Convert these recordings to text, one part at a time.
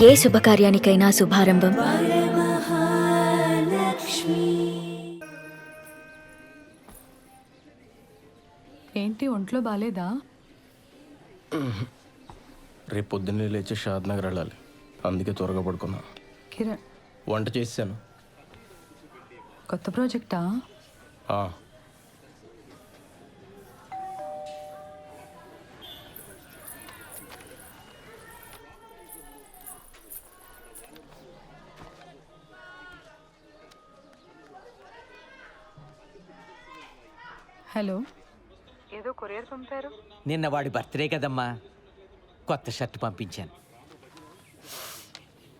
ఏ శుభకార్యానికైనా శుభారంభం ఏంటి ఒంట్లో బాలేదా? రేపు పొద్దున్నే లేచి షాద్ నగర్ వెళ్ళాలి, అందుకే త్వరగా పడుకున్నా. కిరణ్, వంట చేశాను. కొత్త ప్రాజెక్టా? హలో, ఏదో కొరియర్ పంపారు. నిన్న వాడి బర్త్డే కదమ్మా, కొత్త షర్ట్ పంపించాను.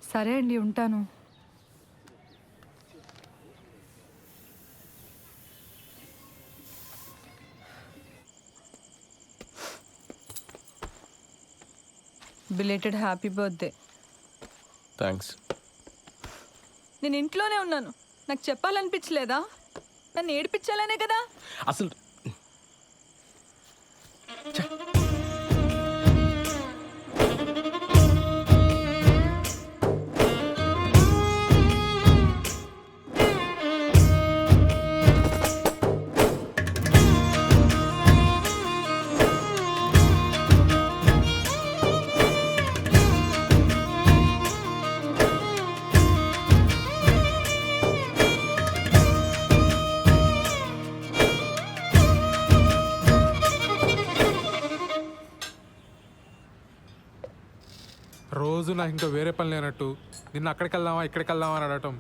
సరే అండి, ఉంటాను. Belated happy birthday. థ్యాంక్స్. నేను ఇంట్లోనే ఉన్నాను, నాకు చెప్పాలనిపించలేదా? నన్ను ఏడిపించాలనే కదా. అసలు రోజు నాకు ఇంకా వేరే పని లేనట్టు నిన్న అక్కడికి వెళ్దామా ఇక్కడికి వెళ్దామా అని అడగటం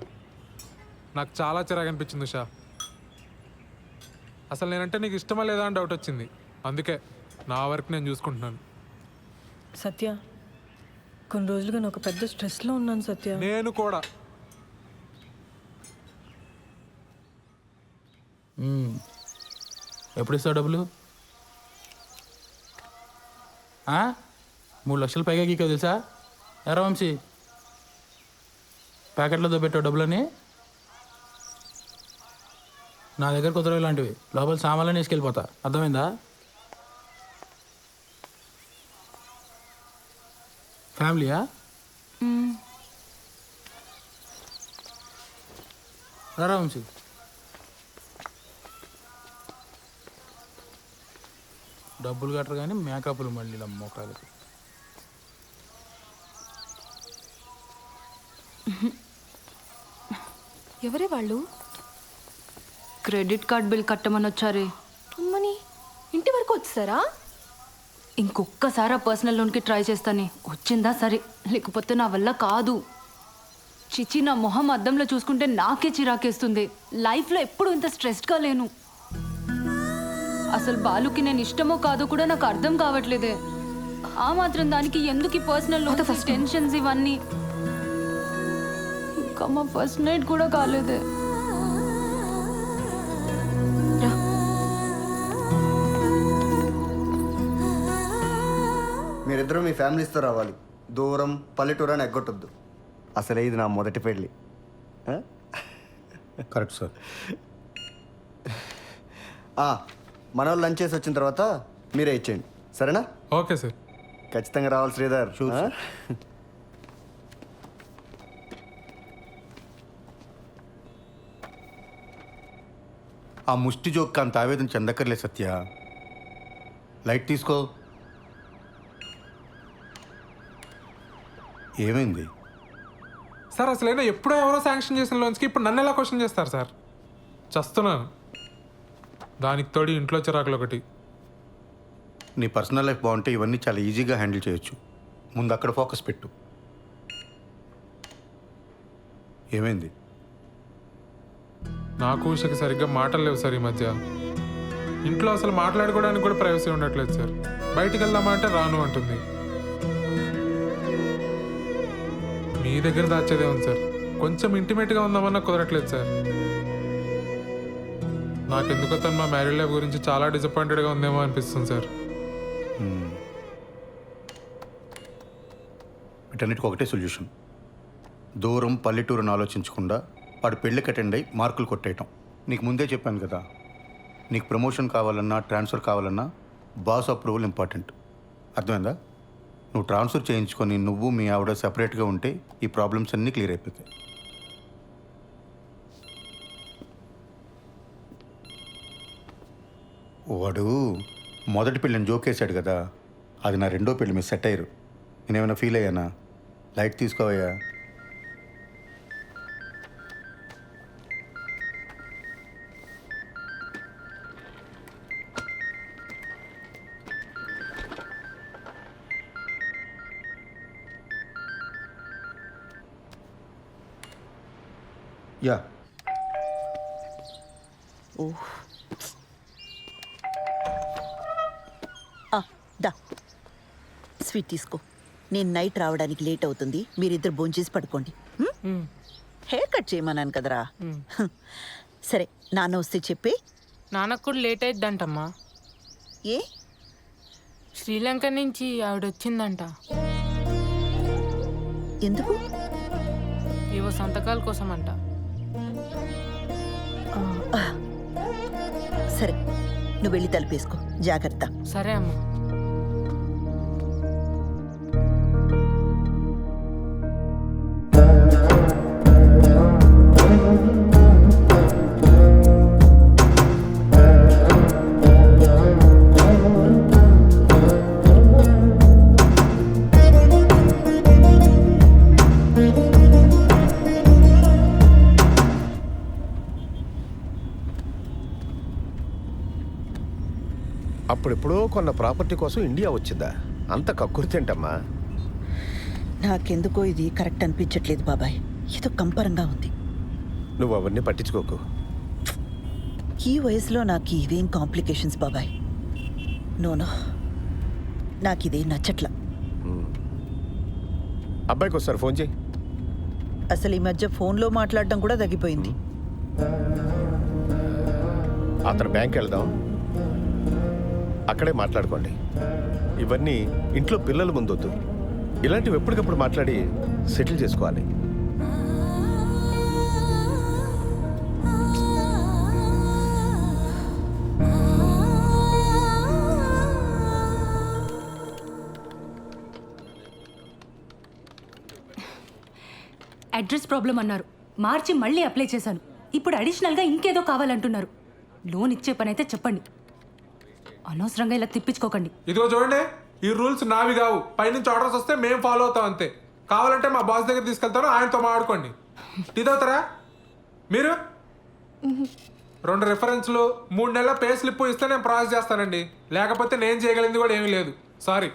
నాకు చాలా చిరాకు అనిపించింది ఉషా. అసలు నేనంటే నీకు ఇష్టమా లేదా అని డౌట్ వచ్చింది, అందుకే నా వర్క్ నేను చూసుకుంటున్నాను. సత్య, కొన్ని రోజులుగా నేను ఒక పెద్ద స్ట్రెస్లో ఉన్నాను సత్య. నేను కూడా. ఎప్పుడు ఇస్తావు డబ్బులు? 3 లక్షలు పైగా గీకో తెలుసా? ఎరా వంశీ, ప్యాకెట్లతో పెట్టావు డబ్బులని. నా దగ్గర కుదరవు ఇలాంటివి, లోపల సామాన్లని వేసుకెళ్ళిపోతా, అర్థమైందా? ఫ్యామిలీయా? రా వంశీ. డబ్బులు కట్టరు కానీ మేకప్లు మళ్ళీ మోకాలకి. ఎవరే వాళ్ళు? క్రెడిట్ కార్డ్ బిల్ కట్టమని వచ్చారే. అమ్మని, ఇంటి వరకు వచ్చారా? ఇంకొక్కసారి ఆ పర్సనల్ లోన్కి ట్రై చేస్తానే, వచ్చిందా సరే, లేకపోతే నా వల్ల కాదు. చిచి, నా మొహం అద్దంలో చూసుకుంటే నాకే చిరాకేస్తుంది. లైఫ్లో ఎప్పుడు ఇంత స్ట్రెస్డ్గా లేను. అసలు బాలుకి నేను ఇష్టమో కాదో కూడా నాకు అర్థం కావట్లేదే. ఆ మాత్రం దానికి ఎందుకు ఈ పర్సనల్ లోన్స్, టెన్షన్స్ ఇవన్నీ? ఇంకా మా ఫస్ట్ నైట్ కూడా కాలేదే. మీరిద్దరూ మీ ఫ్యామిలీస్తో రావాలి. దూరం పల్లెటూరు అని ఎగ్గొట్టొద్దు. అసలే ఇది నా మొదటి పెళ్ళి. Correct sir. మన వాళ్ళు లంచ్ చేసి వచ్చిన తర్వాత మీరే ఇచ్చేయండి, సరేనా? Okay sir. ఖచ్చితంగా రావాలి శ్రీధర్. ఆ ముష్టి జోక్ అంత ఆవేదన చెందక్కర్లే సత్య, లైట్ తీసుకో. ఏమైంది సార్, అసలైనా ఎప్పుడో ఎవరో శాంక్షన్ చేసిన లోన్స్కి ఇప్పుడు నన్ను ఎలా క్వశ్చన్ చేస్తారు సార్? చస్తున్నాను. దానికి తోడి ఇంట్లో చిరాకులు ఒకటి. నీ పర్సనల్ లైఫ్ బాగుంటే ఇవన్నీ చాలా ఈజీగా హ్యాండిల్ చేయొచ్చు. ముందు అక్కడ ఫోకస్ పెట్టు. ఏమైంది? నాకు ఉషకి సరిగ్గా మాటలు లేవు సార్ ఈ మధ్య. ఇంట్లో అసలు మాట్లాడుకోవడానికి కూడా ప్రైవసీ ఉండట్లేదు సార్. బయటికి వెళ్దామా అంటే రాను అంటుంది. మీ దగ్గర దాచేదే ఉంది సార్. కొంచెం ఇంటిమేట్గా ఉందామన్నా కుదరట్లేదు సార్. నాకెందుకో తను మా మ్యారీడ్ లైఫ్ గురించి చాలా డిసప్పాయింటెడ్గా ఉందేమో అనిపిస్తుంది సార్. వీటన్నిటికి ఒకటే సొల్యూషన్. దూరం పల్లెటూరుని ఆలోచించకుండా వాడు పెళ్ళికి అటెండ్ అయ్యి మార్కులు కొట్టేయటం. నీకు ముందే చెప్పాను కదా, నీకు ప్రమోషన్ కావాలన్నా ట్రాన్స్ఫర్ కావాలన్నా బాస్ అప్రూవల్ ఇంపార్టెంట్. అర్థమైందా? నువ్వు ట్రాన్స్ఫర్ చేయించుకొని నువ్వు మీ ఆవిడ సపరేట్గా ఉంటే ఈ ప్రాబ్లమ్స్ అన్నీ క్లియర్ అయిపోతాయి. వాడు మొదటి పెళ్ళిని జోకేశాడు కదా, అది నా రెండో పెళ్ళి మీద సెట్ అయ్యారు. నేనేమైనా ఫీల్ అయ్యానా? లైట్ తీసుకోవయ్యా. యా దా స్వీట్ తీసుకో. నేను నైట్ రావడానికి లేట్ అవుతుంది, మీరిద్దరు భోంచేసి పడుకోండి. హెయిర్ కట్ చేయమన్నాను కదరా. సరే, నాన్న వస్తే చెప్పే. నాన్నకు కూడా లేట్ అయిద్దంటమ్మా. ఏ శ్రీలంక నుంచి ఆవిడ వచ్చిందంట. ఎందుకు? ఏవో సంతకాల కోసం అంట. సరే, నువ్వు వెళ్ళి తలుపేసుకో. జాగ్రత్త. సరే అమ్మా. అప్పుడెప్పుడో కొన్న ప్రాపర్టీ కోసం ఇండియా వచ్చిందా? అంత కక్కుర్తేంటమ్మా? నాకెందుకో ఇది కరెక్ట్ అనిపించట్లేదు బాబాయ్. ఏదో కంపరంగా ఉంది. నువ్వు అవన్నీ పట్టించుకోకు. ఈ వయసులో నాకు ఇవేం కాంప్లికేషన్స్ బాబాయ్. నోనో, నాకు ఇదేం నచ్చట్లా. అబ్బాయికి ఒకసారి ఫోన్ చేయి. అసలు ఈ మధ్య ఫోన్లో మాట్లాడడం కూడా తగ్గిపోయింది. అతను బ్యాంక్ వెళ్దాం, అక్కడే మాట్లాడుకోండి. ఇవన్నీ ఇంట్లో పిల్లల ముందొద్దు. ఇలాంటివి ఎప్పటికప్పుడు మాట్లాడి సెటిల్ చేసుకోవాలి. అడ్రస్ ప్రాబ్లం అన్నారు, మార్చి మళ్ళీ అప్లై చేశాను. ఇప్పుడు అడిషనల్గా ఇంకేదో కావాలంటున్నారు. లోన్ ఇచ్చే పని అయితే చెప్పండి, అనవసరంగా ఇలా తిప్పించుకోకండి. ఇదిగో చూడండి, ఈ రూల్స్ నావి కావు. పైనుంచి ఆర్డర్స్ వస్తే మేము ఫాలో అవుతాం అంతే. కావాలంటే మా బాస్ దగ్గర తీసుకెళ్తాను, ఆయనతో మాట్లాడుకోండి. టీ తాగుతారా మీరు? 2 రిఫరెన్స్లు 3 నెలల పే స్లిప్ ఇస్తే నేను ప్రాసెస్ చేస్తానండి. లేకపోతే నేను చేయగలిగింది కూడా ఏమీ లేదు. సారీ.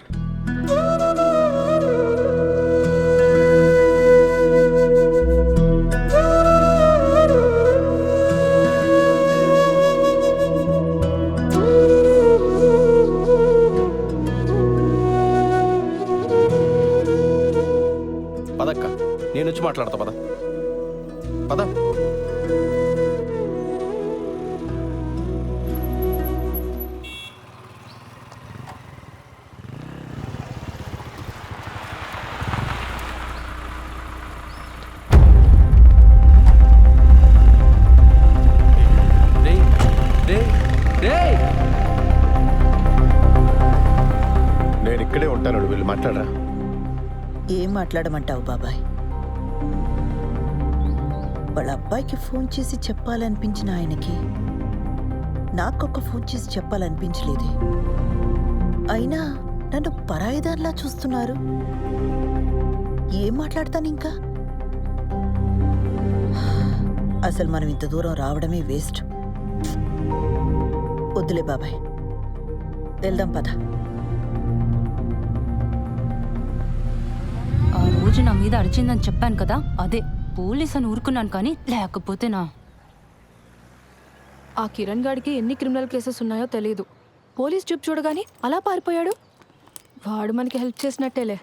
పదక్క, నేను వచ్చి మాట్లాడతా. పద పద. నేను ఇక్కడే ఉంటాను, వీళ్ళు మాట్లాడరా. ఏం మాట్లాడమంటావు బాబాయ్? వాళ్ళ అబ్బాయికి ఫోన్ చేసి చెప్పాలనిపించిన ఆయనకి నాకొక ఫోన్ చేసి చెప్పాలనిపించలేదే. అయినా నన్ను పరాయిదానిలా చూస్తున్నారు. ఏం మాట్లాడతాను ఇంకా? అసలు మనం ఇంత దూరం రావడమే వేస్ట్. వద్దులే బాబాయ్, వెళ్దాం పద. ఆ రోజు నా మీద అరిచిందని చెప్పాను కదా, అదే పోలీస్ అని ఊరుకున్నాను. కానీ లేకపోతే నా ఆ కిరణ్ గాడికి ఎన్ని క్రిమినల్ కేసెస్ ఉన్నాయో తెలియదు. పోలీస్ చూపు చూడగానే అలా పారిపోయాడు. వాడు మనకి హెల్ప్ చేసినట్టేలే.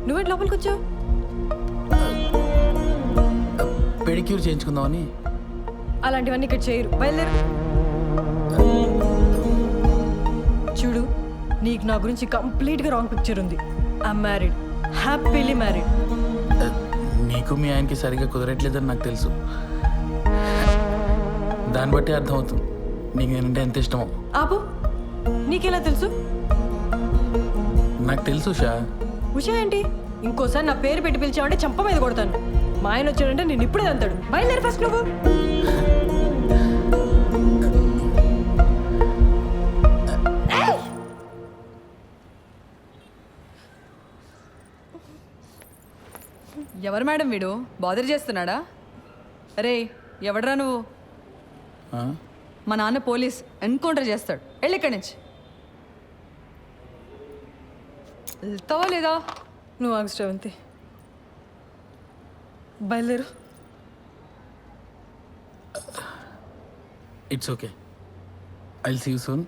నువ్వేంటి లోపలికి వచ్చావు? పెడిక్యూర్ చేయించుకుందామని. అలాంటివన్నీ ఇక్కడ చేయరు. బయలుదేరు. చూడు, నీకు నా గురించి కంప్లీట్గా రాంగ్ పిక్చర్ ఉంది. I'm married, happily married. నీకు మీ ఆయనకి సరిగ్గా కుదరట్లేదని నాకు తెలుసు. దాన్ని బట్టి అర్థమవుతుంది నీకు నేనంటే ఎంత ఇష్టమో. ఆపు, నీకెలా తెలుసు? నాకు తెలుసు ఉషా. ఉషా ఏంటి? ఇంకోసారి నా పేరు పెట్టి పిలిచావంటే చంప మీద కొడతాను. మా ఆయన వచ్చాడంటే నేను ఇప్పుడే అంతాడు. బయలుదేరి ఫస్ట్ నువ్వు. ఎవరు మేడం వీడు? బాదర్ చేస్తున్నాడా? రే, ఎవడరా నువ్వు? ఆ? మా నాన్న పోలీస్, ఎన్కౌంటర్ చేస్తాడు. వెళ్ళి ఇక్కడి నుంచి. వెళ్తావా లేదా? నువ్వు ఆగు శ్రవంతి. బయలుదేరు. It's okay. I will see you soon.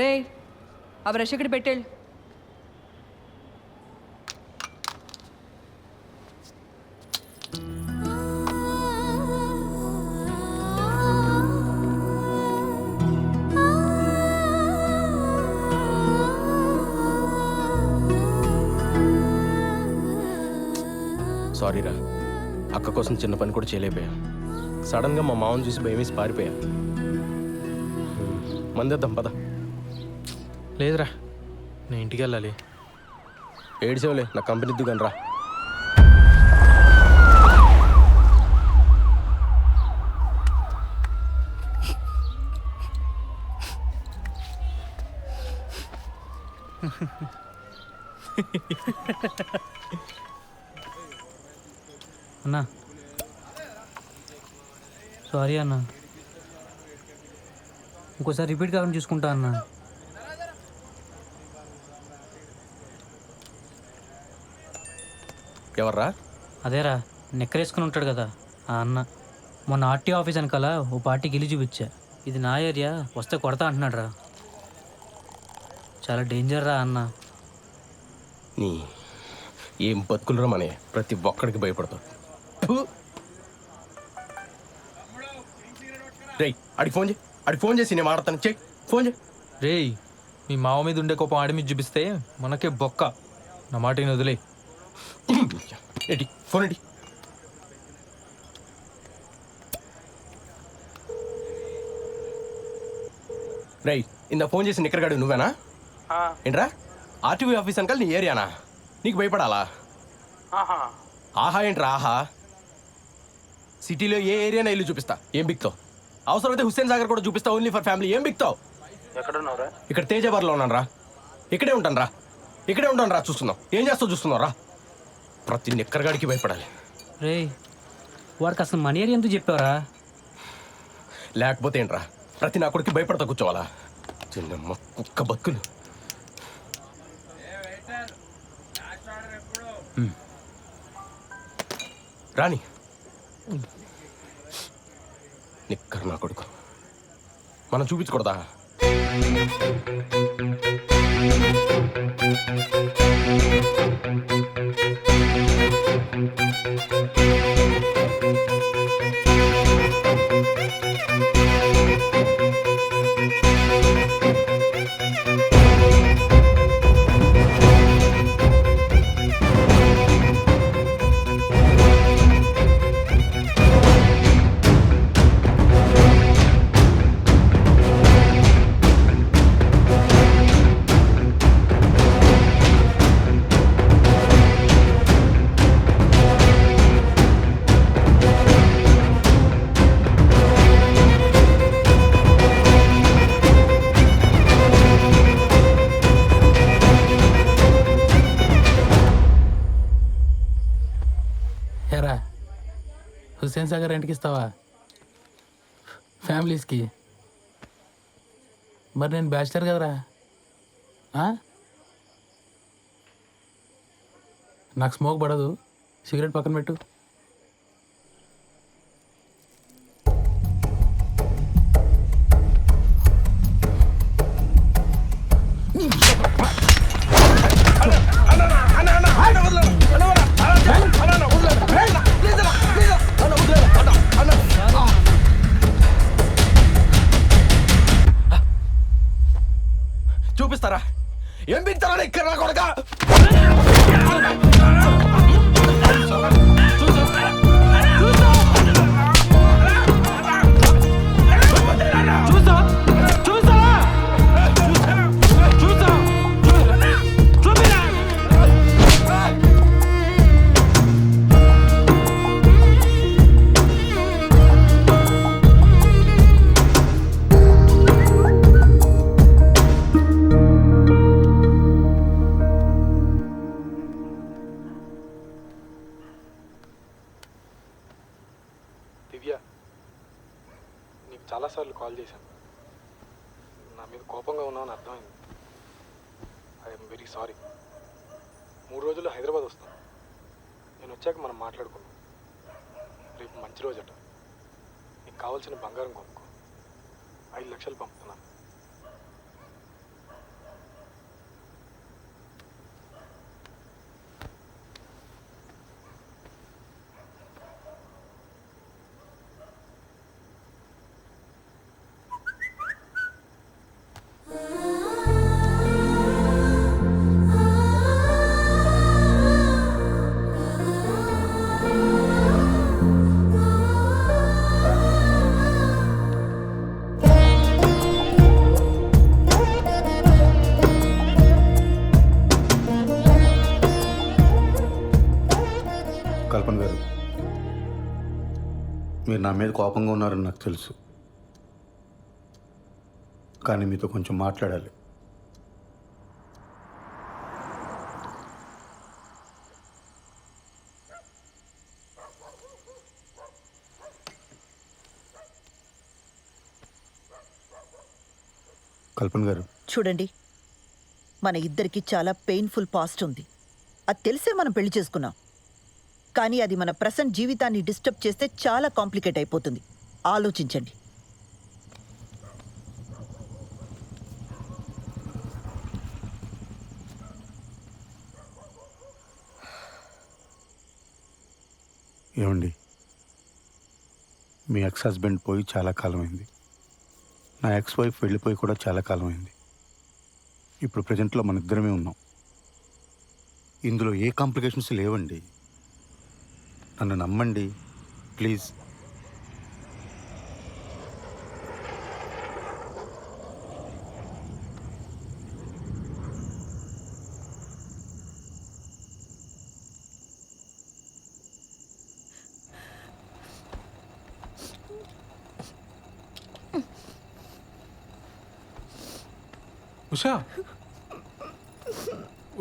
రే, ఆ బ్రష్ ఇక్కడ పెట్టేళ్ళు. సారీరా, అక్క కోసం చిన్న పని కూడా చేయలేకపోయా. సడన్గా మా మామని చూసి భయమేసి పారిపోయా. మందేద్దాం పద. లేదురా, నేను ఇంటికి వెళ్ళాలి. ఏడ్చేవలే, నా కంపెనీ దిగాను రా. అన్నా సారీ అన్నా, ఇంకోసారి రిపీట్ కాకుండా చూసుకుంటా అన్నా. ఎవర్రా? అదేరా, నెక్కరేసుకుని ఉంటాడు కదా ఆ అన్న. మొన్న ఆర్టీ ఆఫీస్ వెనకాల ఓ పార్టీకి వెళ్ళి చూపించా. ఇది నా ఏరియా, వస్తే కొడతా అంటున్నాడు రా. చాలా డేంజర్ రా అన్న. నీ ఏం బతుకులరా మనే, ప్రతి ఒక్కడికి భయపడతావు. రేయ్, అడిగి ఫోన్ చేసి నేను మాడతాను. చెయ్యి, ఫోన్ చేయి. రేయ్, మీ మావ మీద ఉండే కోపం ఆడి మీద చూపిస్తే మనకే బొక్క. నా మాటని వదిలే. ఎడి ఫోన్ ఎడి. రేయ్, ఇందా ఫోన్ చేసి నిక్కరగాడు నువ్వేనా? ఏంట్రా, ఆర్టీవీ ఆఫీస్ అంకల్ నీ ఏరియానా? నీకు భయపడాలా? ఆహా ఏంట్రా ఆహా? సిటీలో ఏ ఏరియానా ఇల్లు చూపిస్తా, ఏం బిక్తావు? అవసరమైతే హుస్సేన్ సాగర్ కూడా చూపిస్తా, ఓన్లీ ఫర్ ఫ్యామిలీ. ఏం బిక్తావు? ఇక్కడ తేజాబార్లో ఉన్నాను రా. ఇక్కడే ఉంటాను రా. చూస్తున్నావు, ఏం చేస్తావు చూస్తున్నావు రా. ప్రతి నిక్కరగాడికి భయపడాలి. రే, వాడికి అసలు మన ఏరియా ఎందుకు చెప్పావరా? లేకపోతే ఏంట్రా, ప్రతి నా కొడుకు భయపడతా కూర్చోవాలా? చిన్నమ్మ కుక్క బతుకులు. రాని నిక్కర్ నా కొడుకు, మనం చూపించకూడదా? ఏరా, హుస్సేన్ సాగర్ రెంట్కి ఇస్తావా ఫ్యామిలీస్కి? మరి నేను బ్యాచిలర్ కదరా. నాకు స్మోక్ పడదు, సిగరెట్ పక్కన పెట్టు. ఏం బిగుతారా ఇక్కడ నా కొడక? దివ్య, నీకు చాలాసార్లు కాల్ చేశాను. నా మీద కోపంగా ఉన్నావని అర్థమైంది. I'm very sorry. 3 రోజుల్లో హైదరాబాద్ వస్తాను. నేను వచ్చాక మనం మాట్లాడుకుందాం. రేపు మంచి రోజట. నీకు కావాల్సిన బంగారం కొనుక్కో. 5 లక్షలు పంపుతున్నాను. కల్పన గారు, మీరు నా మీద కోపంగా ఉన్నారని నాకు తెలుసు, కానీ మీతో కొంచెం మాట్లాడాలి. కల్పన గారు, చూడండి, మన ఇద్దరికి చాలా పెయిన్ఫుల్ పాస్ట్ ఉంది. అది తెలిసే మనం పెళ్లి చేసుకున్నాం. కానీ అది మన ప్రెసెంట్ జీవితాన్ని డిస్టర్బ్ చేస్తే చాలా కాంప్లికేట్ అయిపోతుంది. ఆలోచించండి. ఏమండి, మీ ఎక్స్ హస్బెండ్ పోయి చాలా కాలమైంది. నా ఎక్స్ వైఫ్ వెళ్ళిపోయి కూడా చాలా కాలమైంది. ఇప్పుడు ప్రజెంట్లో మన ఇద్దరమే ఉన్నాం. ఇందులో ఏ కాంప్లికేషన్స్ లేవండి. నన్ను నమ్మండి ప్లీజ్. ఉషా,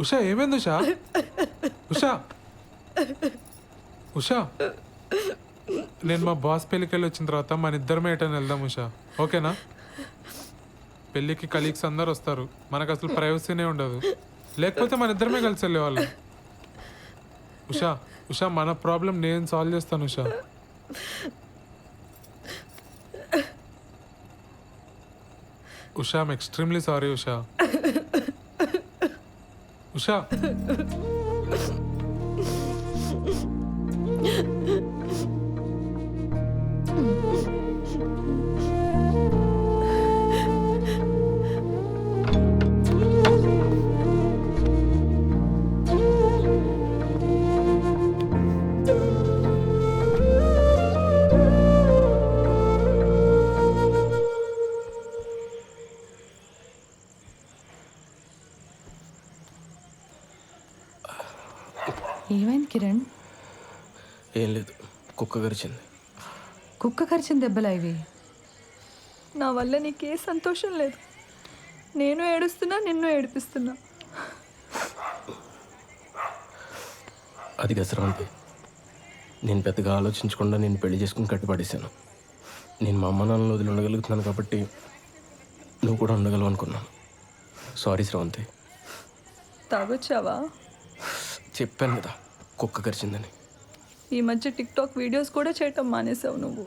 ఉషా ఏమైంది ఉషా? ఉషా, ఉషా, నేను మా బాస్ పెళ్ళికి వెళ్ళి వచ్చిన తర్వాత మన ఇద్దరమే ఎటని వెళ్దాం ఉషా, ఓకేనా? పెళ్ళికి కలీగ్స్ అందరు వస్తారు, మనకు అసలు ప్రైవసీనే ఉండదు. లేకపోతే మన ఇద్దరమే కలిసి వెళ్ళేవాళ్ళం. ఉషా, ఉషా, మన ప్రాబ్లం నేను సాల్వ్ చేస్తాను Usha. Usha, I'm extremely sorry Usha. Usha, ఏమైంది కిరణ్? ఏం లేదు, కుక్క గరిచింది. కుక్క కరిచిన దెబ్బలా ఇవి? నా వల్ల నీకే సంతోషం లేదు. నేను ఏడుస్తున్నా, నిన్ను ఏడిపిస్తున్నా. అది గసరాంతి. నేను పెద్దగా ఆలోచించకుండా నేను పెళ్లి చేసుకుని కట్టుపడేశాను. నేను మా అమ్మ నాన్నలు వదిలి ఉండగలుగుతున్నాను కాబట్టి నువ్వు కూడా ఉండగలవు అనుకున్నాను. సారీ శ్రవంతి. తాగొచ్చావా? చెప్పాను కదా కుక్క కరిచిందని. ఈ మధ్య టిక్టాక్ వీడియోస్ కూడా చేయటం మానేసావు నువ్వు.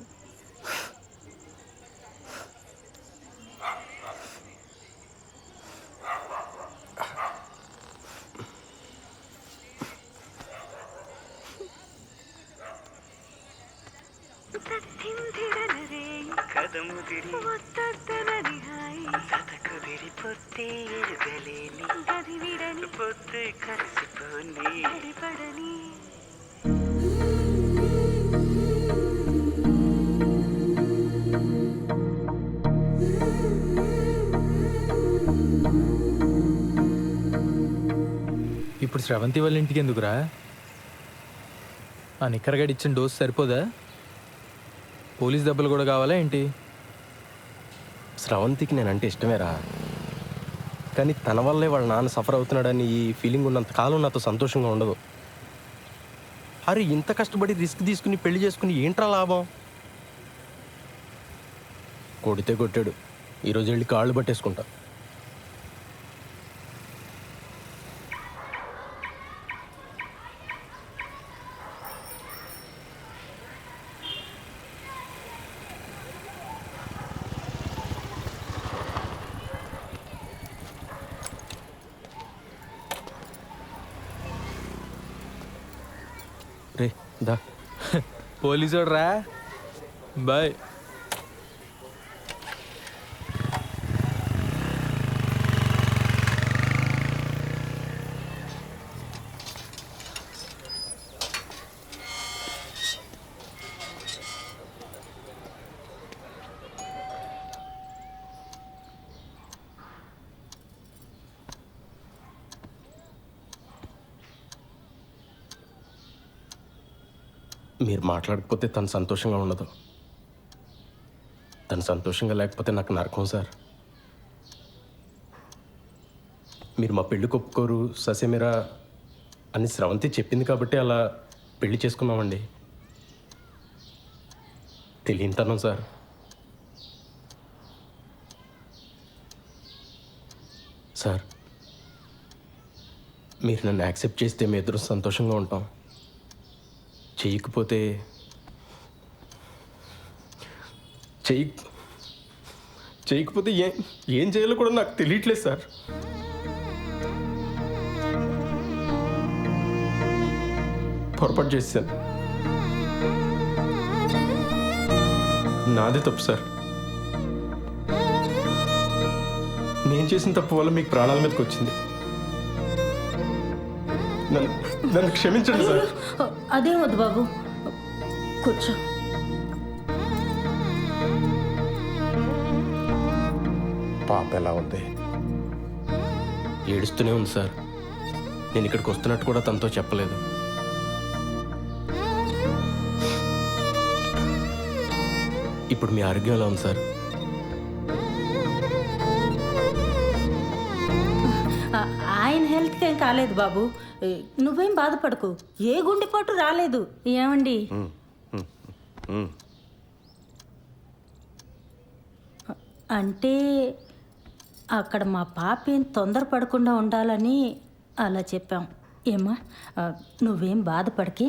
ಕದಮುದಿರಿ ఇప్పుడు శ్రవంతి వాళ్ళ ఇంటికి ఎందుకురా? ఆ నిక్కరగడి ఇచ్చిన డోస్ సరిపోదా? పోలీస్ దెబ్బలు కూడా కావాలా ఏంటి? స్రవంతికి నేనంటే ఇష్టమేరా, కానీ తన వల్లే వాళ్ళ నాన్న సఫర్ అవుతున్నాడని ఈ ఫీలింగ్ ఉన్నంత కాలం నాతో సంతోషంగా ఉండదు. అరే ఇంత కష్టపడి రిస్క్ తీసుకుని పెళ్లి చేసుకుని ఏంట్రా లాభం? కొడితే కొట్టాడు, ఈరోజు వెళ్ళి కాళ్ళు పట్టేసుకుంటా. రే దా. పోలీసోడు రా. బాయ్. మీరు మాట్లాడకపోతే తను సంతోషంగా ఉండదు. తను సంతోషంగా లేకపోతే నాకు నరకం సార్. మీరు మా పెళ్ళి ఒప్పుకోరు ససేమిరా అని స్రవంతి చెప్పింది కాబట్టి అలా పెళ్లి చేసుకున్నామండి. తెలియనితనం సార్. సార్ మీరు నన్ను యాక్సెప్ట్ చేస్తే మీ ఇద్దరు సంతోషంగా ఉంటాం. చేయకపోతే ఏం చేయాలో కూడా నాకు తెలియట్లేదు సార్. పొరపాటు చేశాను, నాదే తప్పు సార్. నేను చేసిన తప్పు వల్ల మీకు ప్రాణాల మీదకి వచ్చింది. నన్ను క్షమించండి సార్. అదేం వద్దు బాబు, కూర్చో. పాప ఎలా ఉంది? ఏడుస్తూనే ఉంది సార్. నేను ఇక్కడికి వస్తున్నట్టు కూడా తనతో చెప్పలేదు. ఇప్పుడు మీ ఆరోగ్యం ఎలా ఉంది సార్? ఆయన హెల్త్కి ఏం కాలేదు బాబు, నువ్వేం బాధపడకు. ఏ గుండెపోటు రాలేదు. ఏమండి అంటే అక్కడ మా పాప ఏం తొందరపడకుండా ఉండాలని అలా చెప్పాం. ఏమ్మా నువ్వేం బాధపడకి.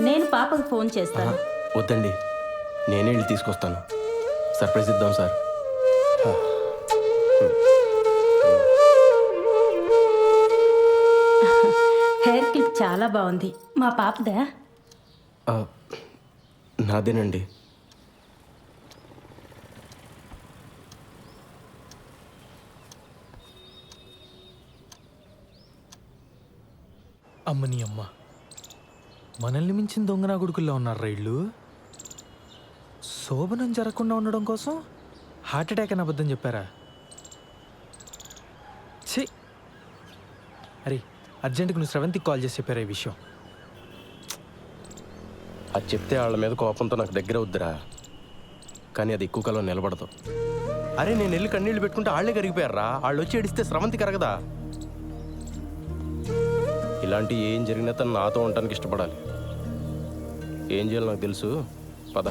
నేను పాపకు ఫోన్ చేస్తాను. వద్దండి, నేనే వెళ్ళి తీసుకొస్తాను. సర్ప్రైజ్ ఇద్దాం సార్. హెయిర్ క్లిప్ చాలా బాగుంది. మా పాపదా? నాదేనండి. అమ్మని అమ్మ, మనల్ని మించిన దొంగనా కొడుకుల్లో ఉన్నారు రైళ్ళు. శోభనం జరగకుండా ఉండడం కోసం హార్ట్ అటాక్ అని అబద్ధం చెప్పారా? ఛీ! అరే అర్జెంటుగా నువ్వు శ్రవంతికి కాల్ చేసి చెప్పారా ఈ విషయం? అది చెప్తే వాళ్ళ మీద కోపంతో నాకు దగ్గర వద్దురా, కానీ అది ఎక్కువ కాలం నిలబడదు. అరే నేను వెళ్ళి కన్నీళ్ళు పెట్టుకుంటే వాళ్ళే కరిగిపోయారా. వాళ్ళు వచ్చి ఏడిస్తే స్రవంతి కరగదా? ఇలాంటి ఏం జరిగినా తను నాతో ఉండటానికి ఇష్టపడాలి. ఏం చేయాలో నాకు తెలుసు. పద.